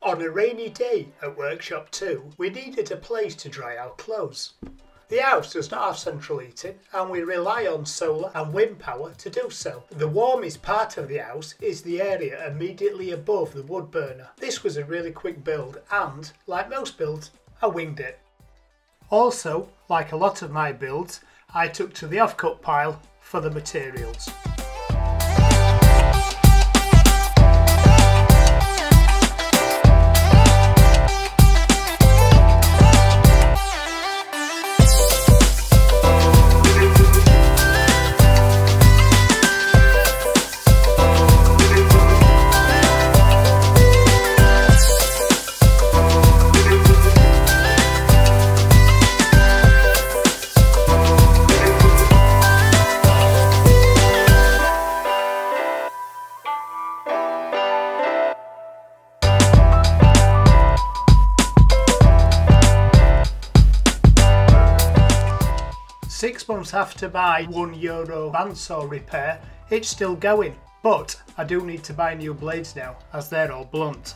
On a rainy day at Workshop 2, we needed a place to dry our clothes. The house does not have central heating and we rely on solar and wind power to do so. The warmest part of the house is the area immediately above the wood burner. This was a really quick build and, like most builds, I winged it. Also, like a lot of my builds, I took to the offcut pile for the materials. Six months after my €1 bandsaw repair, it's still going, but I do need to buy new blades now as they're all blunt.